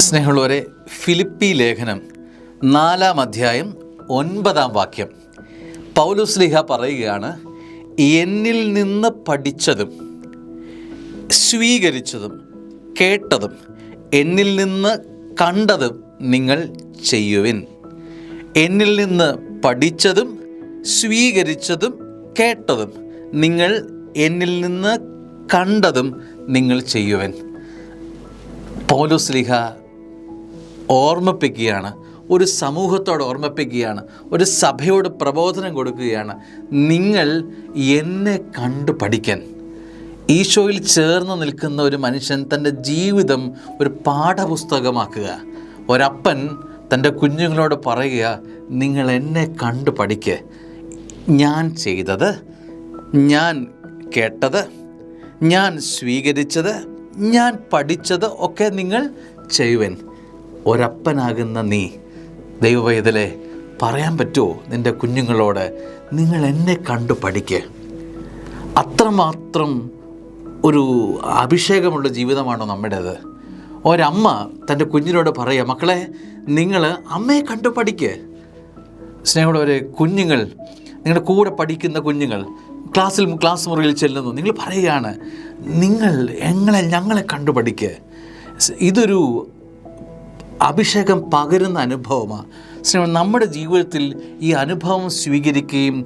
സ്നേഹമുള്ളവരെ, ഫിലിപ്പി ലേഖനം 4-ാം അധ്യായം 9-ാം വാക്യം പൗലോസ് ശ്ലീഹ പറയുകയാണ്, എന്നിൽ നിന്ന് പഠിച്ചതും സ്വീകരിച്ചതും കേട്ടതും എന്നിൽ നിന്ന് കണ്ടതും നിങ്ങൾ ചെയ്യുവിൻ. എന്നിൽ നിന്ന് പഠിച്ചതും സ്വീകരിച്ചതും കേട്ടതും നിങ്ങൾ എന്നിൽ നിന്ന് കണ്ടതും നിങ്ങൾ ചെയ്യുവൻ. പൗലോസ് ശ്ലീഹ ഓർമ്മിപ്പിക്കുകയാണ്, ഒരു സമൂഹത്തോട് ഓർമ്മിപ്പിക്കുകയാണ്, ഒരു സഭയോട് പ്രബോധനം കൊടുക്കുകയാണ്. നിങ്ങൾ എന്നെ കണ്ടു പഠിക്കാൻ. ഈശോയിൽ ചേർന്ന് നിൽക്കുന്ന ഒരു മനുഷ്യൻ തൻ്റെ ജീവിതം ഒരു പാഠപുസ്തകമാക്കുക. ഒരപ്പൻ തൻ്റെ കുഞ്ഞുങ്ങളോട് പറയുക, നിങ്ങൾ എന്നെ കണ്ടു പഠിക്കുക. ഞാൻ ചെയ്തത്, ഞാൻ കേട്ടത്, ഞാൻ സ്വീകരിച്ചത്, ഞാൻ പഠിച്ചത് ഒക്കെ നിങ്ങൾ ചെയ്യുവൻ. ഒരപ്പനാകുന്ന നീ ദൈവവേദലെ പറയാൻ പറ്റുമോ നിൻ്റെ കുഞ്ഞുങ്ങളോട്, നിങ്ങൾ എന്നെ കണ്ടു പഠിക്കുക? അത്രമാത്രം ഒരു അഭിഷേകമുള്ള ജീവിതമാണോ നമ്മുടേത്? ഒരമ്മ തൻ്റെ കുഞ്ഞിനോട് പറയുക, മക്കളെ നിങ്ങൾ അമ്മയെ കണ്ടു പഠിക്കുക. സ്നേഹമുള്ളവരെ, കുഞ്ഞുങ്ങൾ, നിങ്ങളുടെ കൂടെ പഠിക്കുന്ന കുഞ്ഞുങ്ങൾ ക്ലാസ് മുറിയിൽ ചെല്ലുന്നു, നിങ്ങൾ പറയുകയാണ്, നിങ്ങൾ ഞങ്ങളെ കണ്ടു പഠിക്കുക. ഇതൊരു അഭിഷേകം പകരുന്ന അനുഭവമാണ്. സ്നേഹം, നമ്മുടെ ജീവിതത്തിൽ ഈ അനുഭവം സ്വീകരിക്കുകയും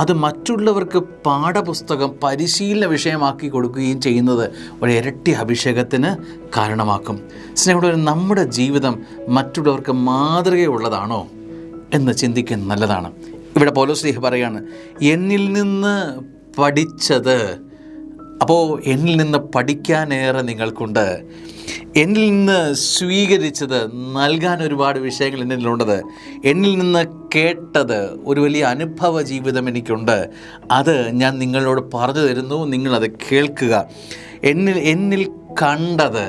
അത് മറ്റുള്ളവർക്ക് പാഠപുസ്തകം പരിശീലന വിഷയമാക്കി കൊടുക്കുകയും ചെയ്യുന്നത് ഒരു ഇരട്ടി അഭിഷേകത്തിന് കാരണമാക്കും. സ്നേഹമുള്ളവർ, നമ്മുടെ ജീവിതം മറ്റുള്ളവർക്ക് മാതൃകയുള്ളതാണോ എന്ന് ചിന്തിക്കുന്നത് നല്ലതാണ്. ഇവിടെ പൗലോസ് ശ്ലീഹ പറയാണ്, എന്നിൽ നിന്ന് പഠിച്ചത്. അപ്പോൾ എന്നിൽ നിന്ന് പഠിക്കാനേറെ നിങ്ങൾക്കുണ്ട്. എന്നിൽ നിന്ന് സ്വീകരിച്ചത്, നൽകാൻ ഒരുപാട് വിഷയങ്ങൾ എന്നിലുള്ളത്. എന്നിൽ നിന്ന് കേട്ടത്, ഒരു വലിയ അനുഭവ ജീവിതം എനിക്കുണ്ട്. അത് ഞാൻ നിങ്ങളോട് പറഞ്ഞു തരുന്നു, നിങ്ങളത് കേൾക്കുക. എന്നിൽ കണ്ടത്,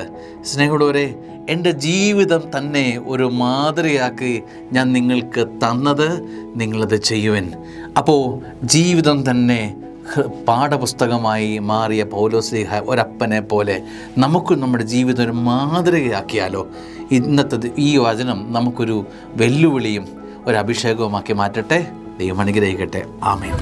സ്നേഹമുള്ളവരെ, എൻ്റെ ജീവിതം തന്നെ ഒരു മാതൃകയാക്കി ഞാൻ നിങ്ങൾക്ക് തന്നത്, നിങ്ങളത് ചെയ്യുവൻ. അപ്പോൾ ജീവിതം തന്നെ പാഠപുസ്തകമായി മാറിയ പൗലോസ് ശ്ലീഹ ഒരപ്പനെ പോലെ നമുക്കും നമ്മുടെ ജീവിതം ഒരു മാതൃകയാക്കിയാലോ? ഇന്നത്തെ ഈ വചനം നമുക്കൊരു വെല്ലുവിളിയും ഒരു അഭിഷേകവുമാക്കി മാറ്റട്ടെ. ദൈവം അനുഗ്രഹിക്കട്ടെ. ആമേൻ.